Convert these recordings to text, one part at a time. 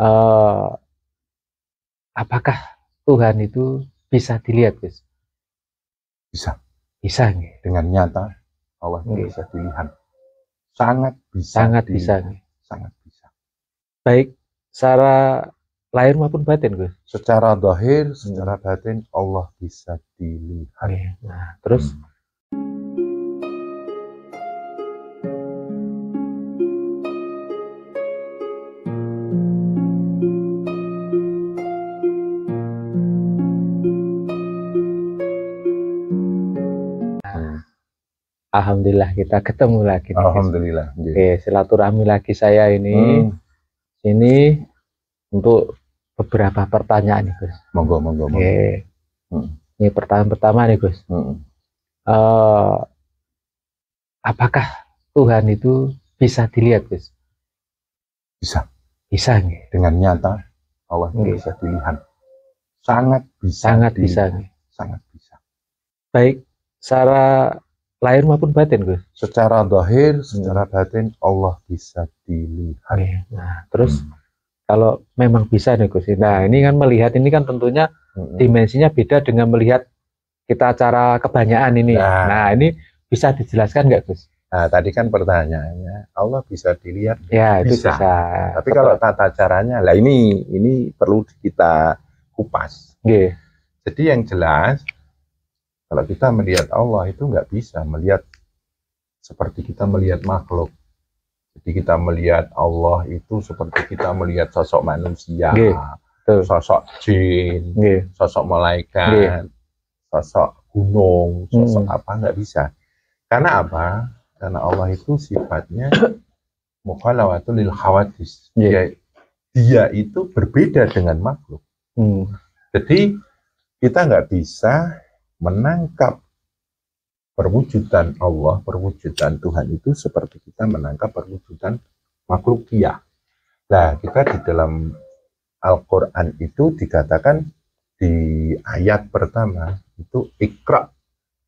eh, apakah Tuhan itu bisa dilihat, Gus? Bisa. Bisa nggih. Dengan nyata Allah itu bisa dilihat. Sangat bisa. Sangat bisa nggih. Sangat bisa. Baik secara lahir maupun batin, Gus. Secara zahir, secara batin Allah bisa dilihat. Nah, terus alhamdulillah kita ketemu lagi nih. Alhamdulillah. Oke, silaturahmi lagi saya ini. Ini untuk beberapa pertanyaan nih, Gus. Monggo. Oke. Ini pertanyaan pertama nih, Gus. Apakah Tuhan itu bisa dilihat, Gus? Bisa. Bisa nggih. Dengan nyata Allah itu bisa dilihat. Sangat bisa. Sangat bisa nggih. Sangat bisa. Baik secara lahir maupun batin, Gus. Secara zahir, secara batin Allah bisa dilihat. Nah, terus kalau memang bisa nih, Gus. Nah, ini kan melihat ini kan tentunya dimensinya beda dengan melihat kita acara kebanyakan ini. Nah, ini bisa dijelaskan nggak, Gus? Nah, tadi kan pertanyaannya Allah bisa dilihat. Ya, itu bisa. Tapi kalau tata caranya, lah ini perlu kita kupas. Jadi yang jelas, kalau kita melihat Allah itu nggak bisa melihat seperti kita melihat makhluk. Jadi kita melihat Allah itu seperti kita melihat sosok manusia, sosok jin, sosok malaikat, sosok gunung, sosok apa, nggak bisa. Karena apa? Karena Allah itu sifatnya mukhalawatul lil khawadis. Dia itu berbeda dengan makhluk. Jadi kita nggak bisa menangkap perwujudan Allah, perwujudan Tuhan itu seperti kita menangkap perwujudan makhluk dia. Nah, kita di dalam Al-Quran itu dikatakan di ayat pertama itu Iqra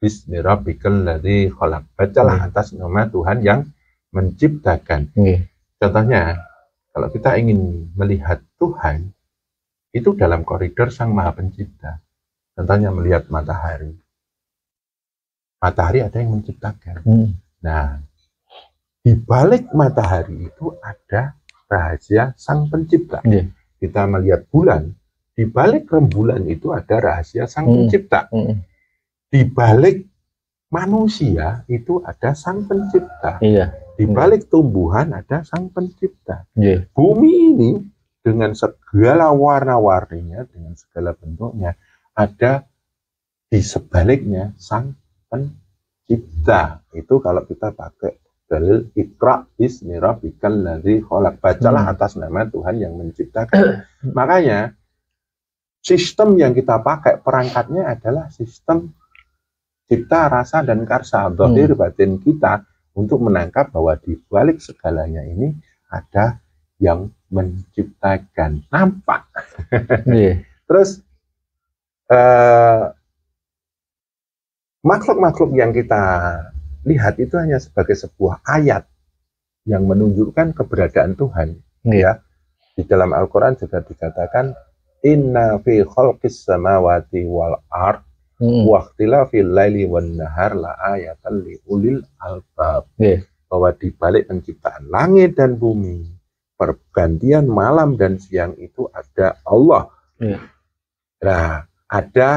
bismi rabbikal ladzi khalaq. Bacalah atas nama Tuhan yang menciptakan. Contohnya, kalau kita ingin melihat Tuhan itu dalam koridor Sang Maha Pencipta. Contohnya melihat matahari. Matahari ada yang menciptakan. Nah, di balik matahari itu ada rahasia Sang Pencipta. Kita melihat bulan, di balik rembulan itu ada rahasia Sang Pencipta. Di balik manusia itu ada Sang Pencipta. Di balik tumbuhan ada Sang Pencipta. Bumi ini dengan segala warna-warninya, dengan segala bentuknya, ada di sebaliknya Sang Pencipta. Itu kalau kita pakai dalil Iqra bismi rabbikal ladzi khalaq. Bacalah atas nama Tuhan yang menciptakan. Makanya sistem yang kita pakai, perangkatnya adalah sistem cipta, rasa, dan karsa, zahir batin kita, untuk menangkap bahwa di balik segalanya ini ada yang menciptakan. Nampak. Terus makhluk-makhluk yang kita lihat itu hanya sebagai sebuah ayat yang menunjukkan keberadaan Tuhan. Ya, di dalam Al-Quran juga dikatakan inna fi khalqis samawati wal ard wa ikhtilafil laili wan nahar la ayatan li ulil albab. Bahwa di balik penciptaan langit dan bumi, pergantian malam dan siang itu ada Allah. Nah, ada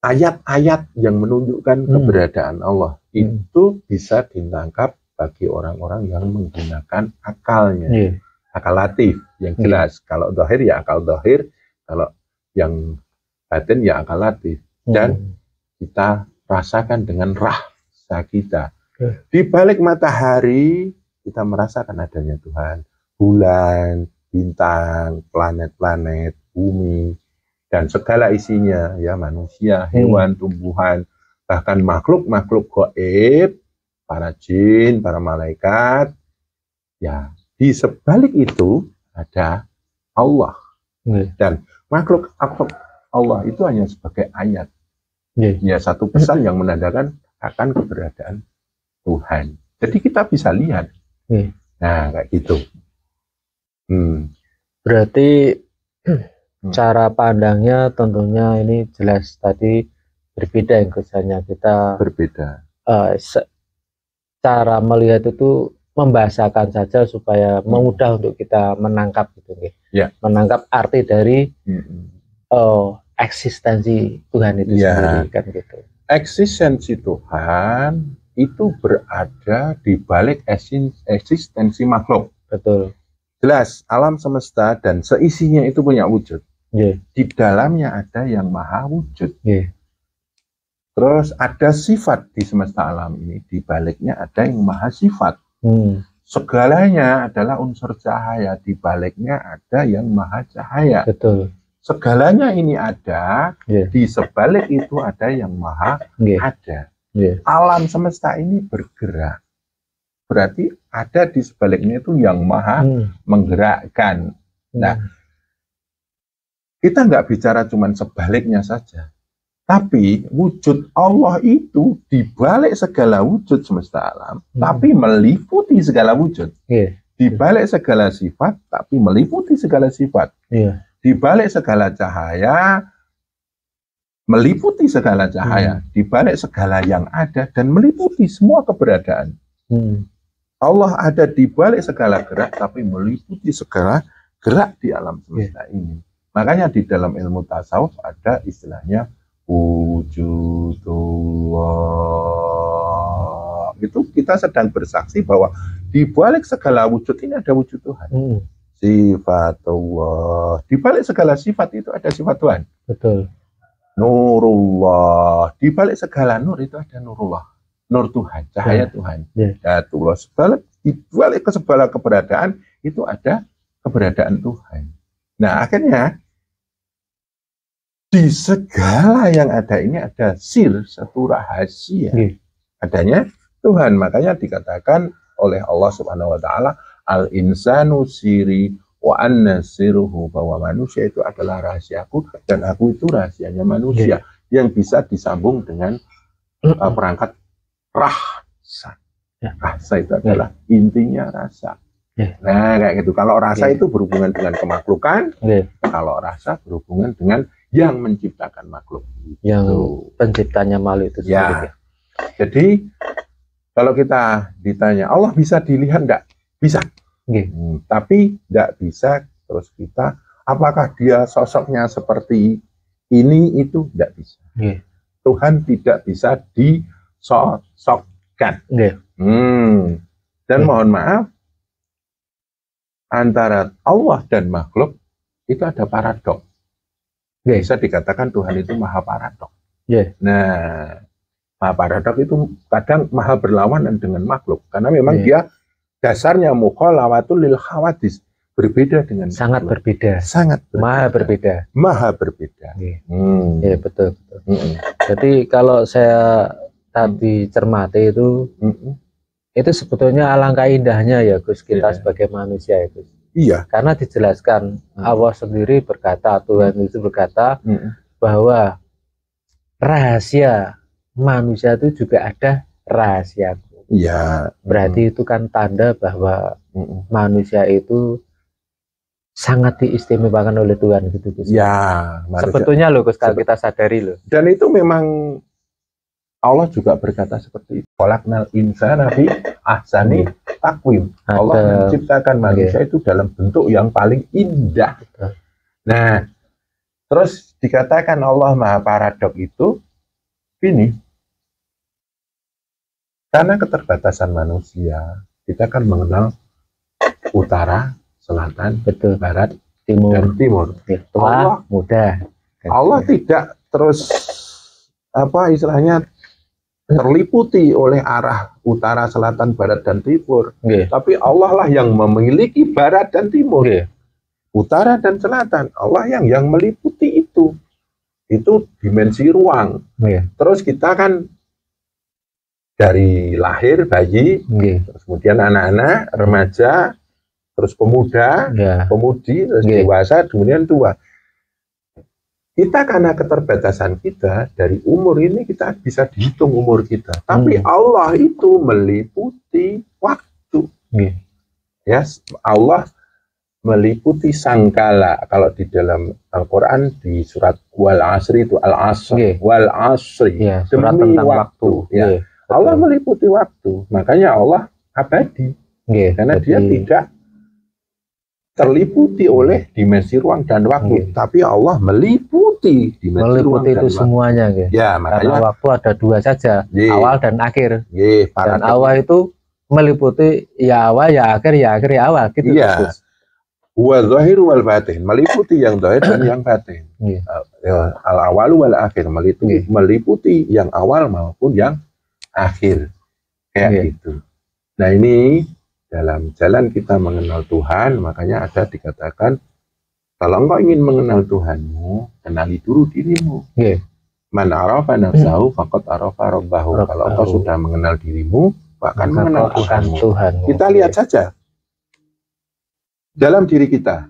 ayat-ayat yang menunjukkan keberadaan Allah. Itu bisa ditangkap bagi orang-orang yang menggunakan akalnya. Akal latif yang jelas. Kalau zahir ya akal zahir, kalau yang batin ya akal latif. Dan kita rasakan dengan rasa kita. Di balik matahari kita merasakan adanya Tuhan. Bulan, bintang, planet-planet, bumi, dan segala isinya, ya, manusia, hewan, tumbuhan, bahkan makhluk-makhluk gaib, para jin, para malaikat. Ya, di sebalik itu ada Allah. Dan makhluk Allah itu hanya sebagai ayat. Ya, satu pesan yang menandakan akan keberadaan Tuhan. Jadi kita bisa lihat. Nah, kayak gitu. Berarti cara pandangnya tentunya ini jelas tadi berbeda yang kesannya kita berbeda. Cara melihat itu membahasakan saja supaya mudah untuk kita menangkap gitu, ya. Menangkap arti dari eksistensi Tuhan itu sendiri kan gitu. Eksistensi Tuhan itu berada di balik eksistensi makhluk. Betul. Jelas alam semesta dan seisinya itu punya wujud. Di dalamnya ada yang maha wujud. Terus ada sifat di semesta alam ini, di baliknya ada yang maha sifat. Segalanya adalah unsur cahaya, di baliknya ada yang maha cahaya. Betul. Segalanya ini ada, di sebalik itu ada yang maha ada. Alam semesta ini bergerak. Berarti ada di sebaliknya itu yang maha menggerakkan. Nah, kita nggak bicara cuma sebaliknya saja. Tapi wujud Allah itu dibalik segala wujud semesta alam, tapi meliputi segala wujud. Dibalik segala sifat, tapi meliputi segala sifat. Dibalik segala cahaya, meliputi segala cahaya. Dibalik segala yang ada dan meliputi semua keberadaan. Allah ada di balik segala gerak, tapi meliputi segala gerak di alam semesta ini. Makanya di dalam ilmu tasawuf ada istilahnya wujudullah. Itu kita sedang bersaksi bahwa di balik segala wujud ini ada wujud Tuhan. Sifatullah. Di balik segala sifat itu ada sifat Tuhan. Betul. Nurullah. Di balik segala nur itu ada nurullah. Nur Tuhan, cahaya Tuhan. Datullah. Di balik segala keberadaan itu ada keberadaan Tuhan. Nah, akhirnya di segala yang ada ini ada satu rahasia. Adanya Tuhan. Makanya dikatakan oleh Allah Subhanahu wa taala, al-insanu siri wa anna siruhu, bahwa manusia itu adalah rahasiaku dan aku itu rahasianya manusia yang bisa disambung dengan perangkat rasa. Rasa itu adalah intinya rasa. Nah, kayak gitu. Kalau rasa itu berhubungan dengan kemaklukan, kalau rasa berhubungan dengan yang menciptakan makhluk. Yang penciptanya makhluk itu sendiri. Jadi kalau kita ditanya Allah bisa dilihat enggak? Bisa. Tapi enggak bisa terus kita apakah dia sosoknya seperti ini, itu enggak bisa. Tuhan tidak bisa disosokkan. Dan mohon maaf, antara Allah dan makhluk itu ada paradok. Bisa dikatakan Tuhan itu maha paradok. Nah, maha paradok itu kadang maha berlawanan dengan makhluk. Karena memang dia dasarnya mukhalawatul lil khawadis. Berbeda dengan sangat makhluk. Berbeda. Sangat berbeda. Maha berbeda. Maha berbeda. Betul. Jadi kalau saya tadi cermati itu, itu sebetulnya alangkah indahnya ya Gus, kita sebagai manusia itu. Karena dijelaskan Allah sendiri berkata, Tuhan itu berkata bahwa rahasia manusia itu juga ada rahasiaku. Berarti itu kan tanda bahwa manusia itu sangat diistimewakan oleh Tuhan gitu Gus. Sebetulnya loh Gus, kalau kita sadari loh. Dan itu memang Allah juga berkata seperti itu. Khalaqnal insana fi ahsani taqwim. Allah menciptakan manusia itu dalam bentuk yang paling indah. Nah, terus dikatakan Allah maha paradok itu ini karena keterbatasan manusia. Kita kan mengenal utara, selatan, barat, timur, dan timur. Allah mudah. Allah tidak terus istilahnya terliputi oleh arah utara, selatan, barat, dan timur. Tapi Allah lah yang memiliki barat dan timur. Utara dan selatan. Allah yang meliputi itu. Itu dimensi ruang. Terus kita kan dari lahir bayi, terus kemudian anak-anak, remaja, terus pemuda, pemudi, terus dewasa, kemudian tua. Kita karena keterbatasan kita dari umur ini kita bisa dihitung umur kita. Tapi Allah itu meliputi waktu. Allah meliputi sangkala. Kalau di dalam Al-Quran di surat Wal Asri itu Al-Asr, Wal Asri, surat demi tentang waktu. Ya. Allah meliputi waktu, makanya Allah abadi, karena dia tidak terliputi oleh dimensi ruang dan waktu, tapi Allah meliputi dimensi ruang dan itu waktu. Semuanya, ya, makanya karena waktu ada dua saja, awal dan akhir. Dan awal itu meliputi ya awal, ya akhir, ya akhir, ya awal, gitu. Iya. Wa zahir wal batin, meliputi yang zahir dan yang batin. Al awal wal akhir, meliputi yang awal maupun yang akhir, kayak gitu. Nah, ini dalam jalan kita mengenal Tuhan, makanya ada dikatakan, kalau engkau ingin mengenal Tuhanmu, kenali dulu dirimu. Man arafa nafsahu faqad arafa rabbahu. Kalau engkau sudah mengenal dirimu, akan mengenal Tuhanmu. Kita lihat saja dalam diri kita,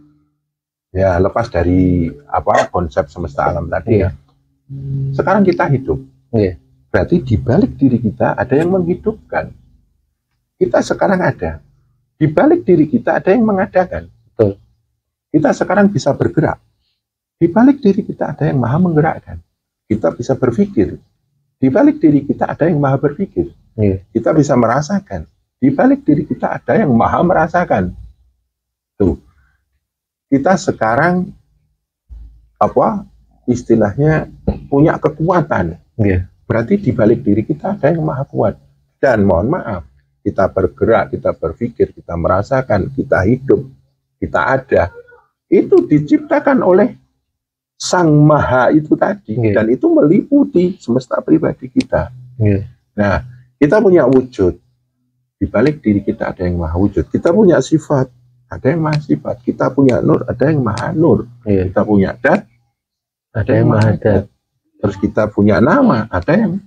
ya, lepas dari konsep semesta alam tadi, ya. Sekarang kita hidup, berarti di balik diri kita ada yang menghidupkan. Kita sekarang ada, di balik diri kita ada yang mengadakan. Betul. Kita sekarang bisa bergerak, di balik diri kita ada yang maha menggerakkan. Kita bisa berpikir, di balik diri kita ada yang maha berpikir. Kita bisa merasakan, di balik diri kita ada yang maha merasakan. Tuh, kita sekarang istilahnya punya kekuatan. Berarti di balik diri kita ada yang maha kuat. Dan mohon maaf, kita bergerak, kita berpikir, kita merasakan, kita hidup, kita ada. Itu diciptakan oleh Sang Maha itu tadi, dan itu meliputi semesta pribadi kita. Nah, kita punya wujud. Di balik diri kita ada yang maha wujud. Kita punya sifat, ada yang maha sifat. Kita punya nur, ada yang maha nur. Kita punya dat, ada yang maha dat. Terus kita punya nama, ada yang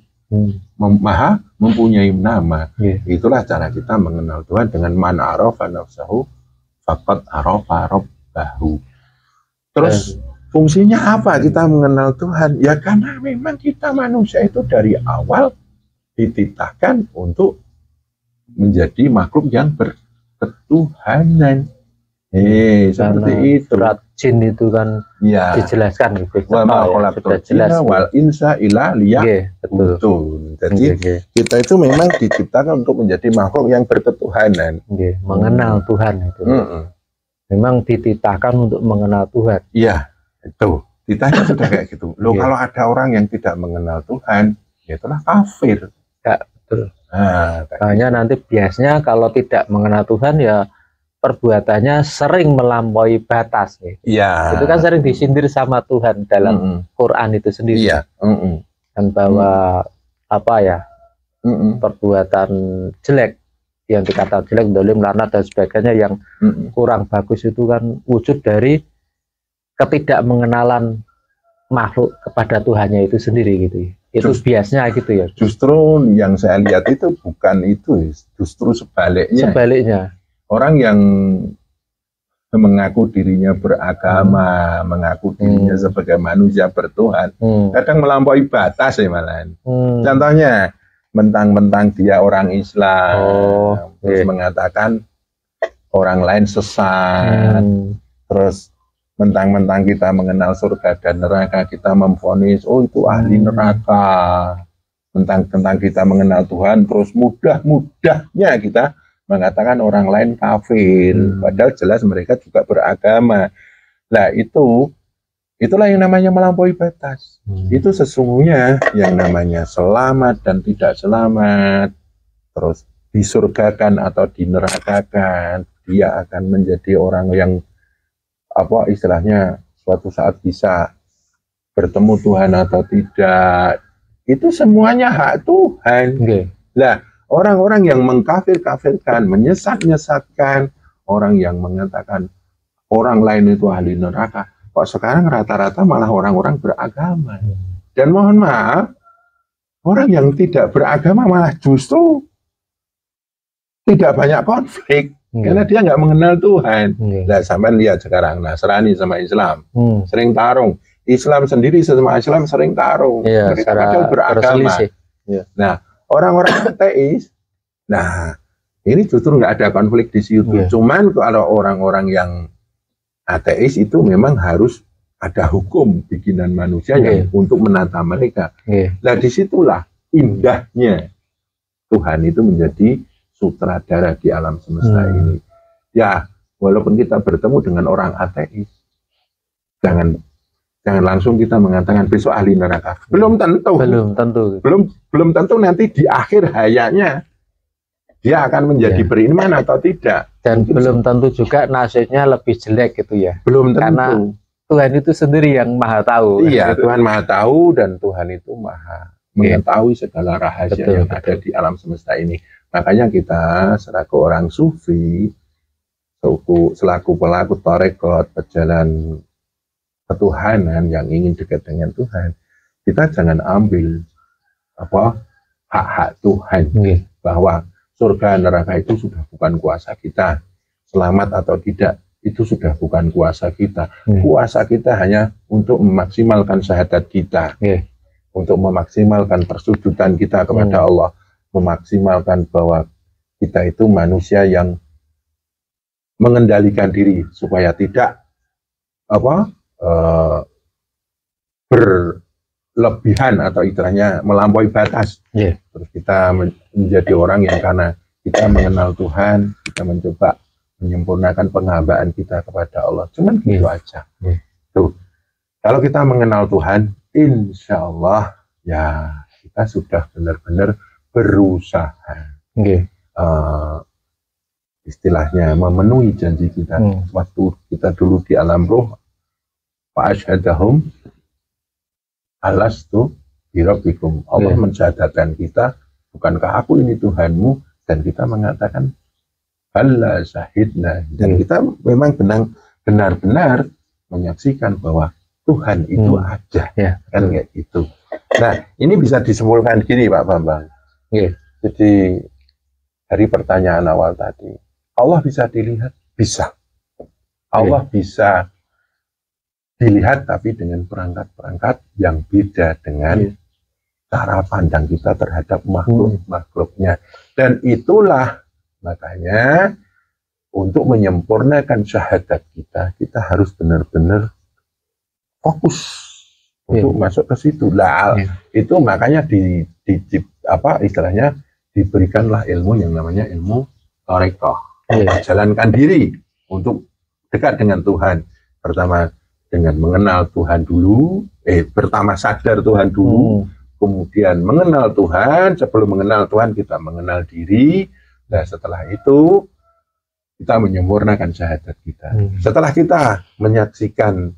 maha mempunyai nama. Itulah cara kita mengenal Tuhan, dengan man arafa nafsahu faqad arafa rabbahu. Terus fungsinya apa kita mengenal Tuhan? Ya karena memang kita manusia itu dari awal dititahkan untuk menjadi makhluk yang berketuhanan. Seperti itu. Surat Jin itu kan dijelaskan gitu. Wal insa ila liya. Betul. Jadi kita itu memang diciptakan untuk menjadi makhluk yang berketuhanan. Mengenal Tuhan itu. Memang dititahkan untuk mengenal Tuhan. Iya, itu. Titahnya sudah kayak gitu. Loh, kalau ada orang yang tidak mengenal Tuhan, ya itulah kafir. Betul. Hanya nanti biasanya kalau tidak mengenal Tuhan, ya perbuatannya sering melampaui batas. Itu kan sering disindir sama Tuhan dalam Quran itu sendiri. Dan bahwa perbuatan jelek, yang dikata jelek, dolim, laknat dan sebagainya yang kurang bagus itu kan wujud dari ketidakmengenalan makhluk kepada Tuhannya itu sendiri gitu. Itu biasanya gitu ya. Justru yang saya lihat itu bukan itu, justru sebaliknya. Orang yang mengaku dirinya beragama, mengaku dirinya sebagai manusia bertuhan, kadang melampaui batas ya malahan. Contohnya, mentang-mentang dia orang Islam, terus mengatakan orang lain sesat, terus mentang-mentang kita mengenal surga dan neraka, kita memvonis, oh itu ahli neraka. Mentang-mentang kita mengenal Tuhan, terus mudah-mudahnya kita mengatakan orang lain kafir. Padahal jelas mereka juga beragama. Nah itulah yang namanya melampaui batas. Itu sesungguhnya yang namanya selamat dan tidak selamat, terus disurgakan atau dinerakakan, dia akan menjadi orang yang istilahnya suatu saat bisa bertemu Tuhan atau tidak, itu semuanya hak Tuhan. Nah, orang-orang yang mengkafir-kafirkan, menyesat-nyesatkan, orang yang mengatakan orang lain itu ahli neraka, kok sekarang rata-rata malah orang-orang beragama. Dan mohon maaf, orang yang tidak beragama malah justru tidak banyak konflik. Karena dia nggak mengenal Tuhan. Nah, sampai lihat sekarang Nasrani sama Islam sering tarung. Islam sendiri sama Islam sering tarung. Mereka padahal beragama. Nah, orang-orang ateis, nah ini justru nggak ada konflik di situ. Cuman kalau orang-orang yang ateis itu memang harus ada hukum bikinan manusia yang untuk menata mereka. Nah disitulah indahnya Tuhan itu menjadi sutradara di alam semesta ini. Ya, walaupun kita bertemu dengan orang ateis, jangan langsung kita mengatakan besok ahli neraka. Belum tentu. Belum tentu nanti di akhir hayatnya dia akan menjadi beriman atau tidak. Dan belum tentu juga nasibnya lebih jelek gitu ya. Belum tentu. Karena Tuhan itu sendiri yang maha tahu. Iya, gitu. Tuhan maha tahu dan Tuhan itu maha mengetahui segala rahasia yang ada di alam semesta ini. Makanya kita selaku orang sufi, selaku pelaku tarekat, pejalan ketuhanan yang ingin dekat dengan Tuhan, kita jangan ambil hak-hak Tuhan bahwa surga neraka itu sudah bukan kuasa kita, selamat atau tidak itu sudah bukan kuasa kita. Kuasa kita hanya untuk memaksimalkan syahadat kita, untuk memaksimalkan persujudan kita kepada Allah, memaksimalkan bahwa kita itu manusia yang mengendalikan diri supaya tidak berlebihan atau istilahnya melampaui batas. Terus kita menjadi orang yang karena kita mengenal Tuhan, kita mencoba menyempurnakan penghambaan kita kepada Allah. Cuman gitu aja. Tuh, kalau kita mengenal Tuhan, insya Allah ya kita sudah benar-benar berusaha. Istilahnya memenuhi janji kita. Waktu kita dulu di alam roh, fa'asyhadahum alastu birabbikum. Allah mensyahadatkan kita, bukankah aku ini Tuhanmu? Dan kita mengatakan bala syahidna. Dan kita memang benar-benar menyaksikan bahwa Tuhan itu ada. Kan kayak gitu. Nah, ini bisa disimpulkan gini Pak Bambang. Jadi dari pertanyaan awal tadi, Allah bisa dilihat? Bisa. Allah bisa dilihat tapi dengan perangkat-perangkat yang beda dengan cara pandang kita terhadap makhluk-makhluknya. Dan itulah makanya untuk menyempurnakan syahadat kita, kita harus benar-benar fokus untuk masuk ke situ. Lah, itu makanya istilahnya diberikanlah ilmu yang namanya ilmu tarekat. Jalankan diri untuk dekat dengan Tuhan. Pertama dengan mengenal Tuhan dulu, pertama sadar Tuhan dulu, kemudian mengenal Tuhan. Sebelum mengenal Tuhan kita mengenal diri. Nah setelah itu kita menyempurnakan syahadat kita. Setelah kita menyaksikan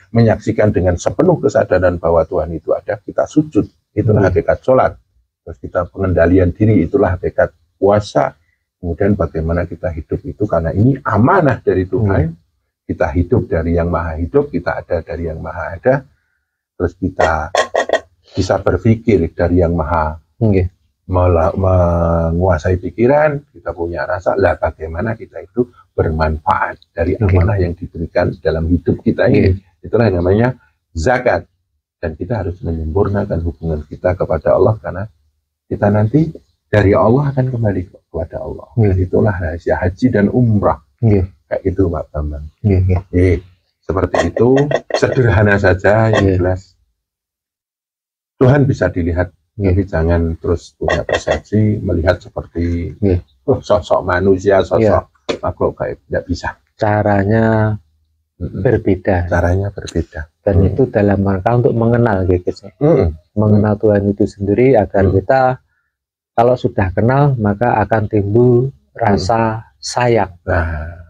menyaksikan dengan sepenuh kesadaran bahwa Tuhan itu ada, kita sujud. Itulah hakikat sholat. Terus kita pengendalian diri, itulah hakikat puasa. Kemudian bagaimana kita hidup itu, karena ini amanah dari Tuhan. Kita hidup dari yang maha hidup, kita ada dari yang maha ada. Terus kita bisa berpikir dari yang maha menguasai pikiran, kita punya rasa, lah bagaimana kita itu bermanfaat dari amanah yang diberikan dalam hidup kita ini. Itulah yang namanya zakat. Dan kita harus menyempurnakan hubungan kita kepada Allah, karena kita nanti dari Allah akan kembali kepada Allah. Itulah rahasia haji dan umrah. Kayak gitu Pak Bambang. Seperti itu, sederhana saja, yang jelas Tuhan bisa dilihat. Tapi jangan terus punya persepsi melihat seperti sosok manusia, sosok makhluk gaib. Tidak bisa. Caranya berbeda. Caranya berbeda. Dan itu dalam rangka untuk mengenal, gitu. Mengenal Tuhan itu sendiri agar kita kalau sudah kenal maka akan timbul rasa sayang.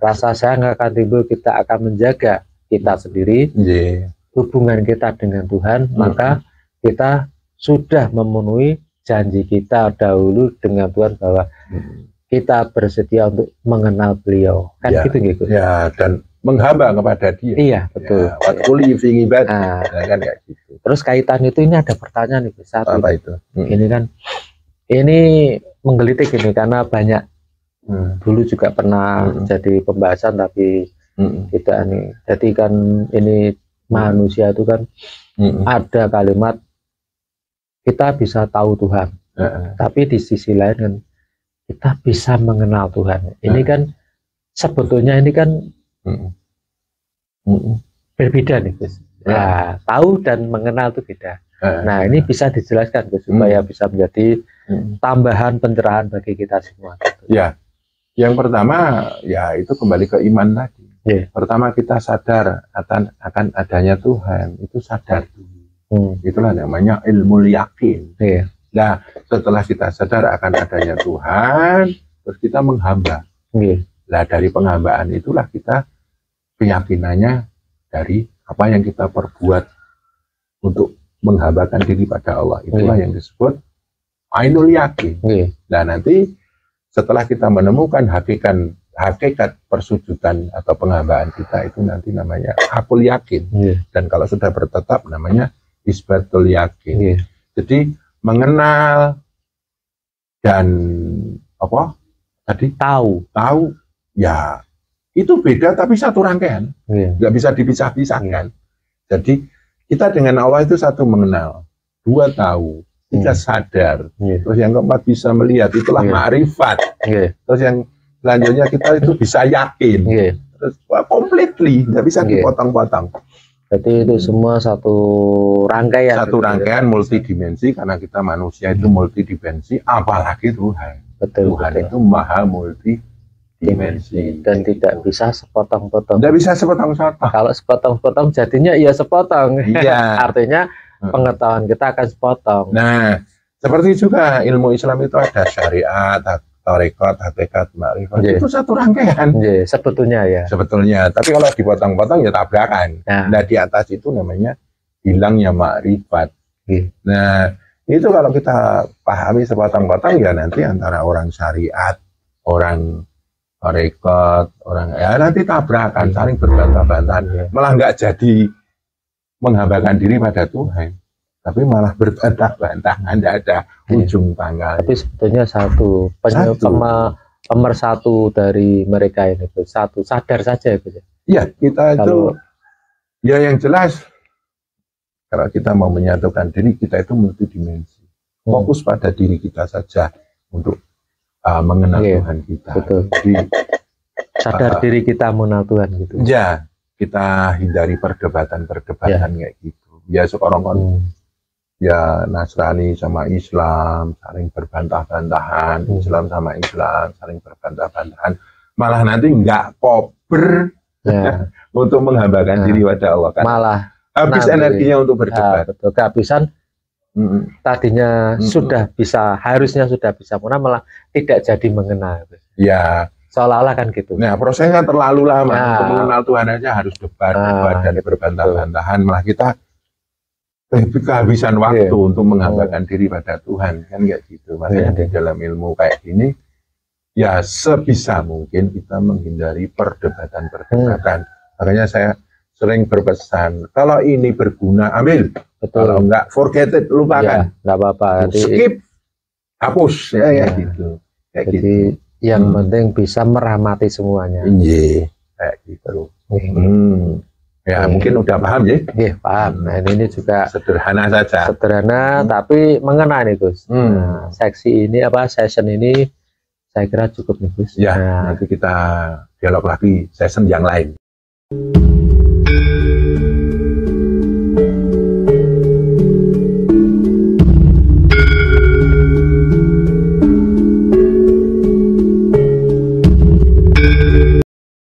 Rasa sayang akan timbul, kita akan menjaga kita sendiri, hubungan kita dengan Tuhan, maka kita sudah memenuhi janji kita dahulu dengan Tuhan bahwa kita bersedia untuk mengenal beliau. Kan gitu. Ya, dan menghamba kepada dia. Iya, betul. Kan kayak gitu. Terus kaitan itu, ini ada pertanyaan nih, satu. Apa itu? Ini kan, ini menggelitik ini karena banyak dulu juga pernah jadi pembahasan tapi tidak nih. Jadi kan ini manusia itu kan ada kalimat kita bisa tahu Tuhan, tapi di sisi lain kan kita bisa mengenal Tuhan. Ini kan sebetulnya ini kan berbeda nih Gus. Nah, tahu dan mengenal itu beda. Nah, ini bisa dijelaskan Gus, supaya bisa menjadi tambahan pencerahan bagi kita semua. Ya, yang pertama ya itu kembali ke iman tadi. Pertama kita sadar akan adanya Tuhan, itu sadar dulu. Itulah namanya ilmu yakin. Nah, setelah kita sadar akan adanya Tuhan, terus kita menghamba. Nah, dari penghambaan itulah kita keyakinannya dari apa yang kita perbuat untuk menghambakan diri pada Allah. Itulah yang disebut ainul yakin. Nah, nanti setelah kita menemukan hakikat persujudan atau penghambaan kita, itu nanti namanya hakul yakin. Dan kalau sudah bertetap namanya isbatul yakin. Jadi mengenal dan apa tadi tahu ya itu beda tapi satu rangkaian, nggak bisa dipisah-pisahkan. Jadi kita dengan Allah itu satu mengenal, dua tahu, tiga sadar, terus yang keempat bisa melihat, itulah ma'rifat. Terus yang selanjutnya kita itu bisa yakin, terus completely, nggak bisa dipotong-potong. Jadi itu semua satu rangkaian. Satu rangkaian multidimensi, karena kita manusia itu multidimensi, apalagi Tuhan. Tuhan itu maha multidimensi. Dan tidak bisa sepotong-potong. Tidak bisa sepotong-potong. Kalau sepotong-potong jadinya ya sepotong. Iya. Artinya pengetahuan kita akan sepotong. Nah, seperti juga ilmu Islam itu ada syariat, tarekat, hakikat, ma'rifat. Itu satu rangkaian. Sebetulnya ya. Sebetulnya. Tapi kalau dipotong-potong ya tabrakan. Nah, di atas itu namanya hilangnya ma'rifat. Nah, itu kalau kita pahami sepotong-potong ya nanti antara orang syariat, orang tarekat, orang ya nanti tabrakan, saling berbantah-bantahan. Malah nggak jadi menghambakan diri pada Tuhan, tapi malah berbantah-bantahan, tidak ada ujung pangkal. Tapi sebetulnya satu pemersatu dari mereka ini, satu sadar saja gitu. Ya, kita itu ya yang jelas kalau kita mau menyatukan diri, kita itu multidimensi. Fokus pada diri kita saja untuk mengenal Tuhan kita. Betul. Jadi, sadar diri kita mengenal Tuhan gitu. Ya, kita hindari perdebatan-perdebatan kayak gitu. Ya sekarang ya Nasrani sama Islam saling berbantah-bantahan, Islam sama Islam saling berbantah-bantahan, malah nanti nggak kober untuk menghambakan diri pada Allah kan. Malah habis energinya untuk berdebat. Betul, kehabisan tadinya harusnya sudah bisa mengenal, malah tidak jadi mengenal. Ya. Seolah-olah kan gitu. Nah, prosesnya terlalu lama. Untuk mengenal Tuhan aja harus debat dan berbantah-bantahan. Malah kita kehabisan waktu untuk menghambakan diri pada Tuhan. Kan kayak gitu. Makanya di dalam ilmu kayak gini, ya sebisa mungkin kita menghindari perdebatan-perdebatan. Makanya saya sering berpesan, kalau ini berguna, ambil. Kalau enggak, forget it, lupakan. Enggak apa-apa. Skip, hapus. Ya gitu. Kayak jadi, gitu. Yang penting bisa merahmati semuanya. Iya, kayak gitu. Ya mungkin udah paham ya? Iya paham. Nah ini juga sederhana saja. Sederhana tapi mengena nih Gus. Nah, session ini saya kira cukup nih Gus. Ya nanti kita dialog lagi session yang lain.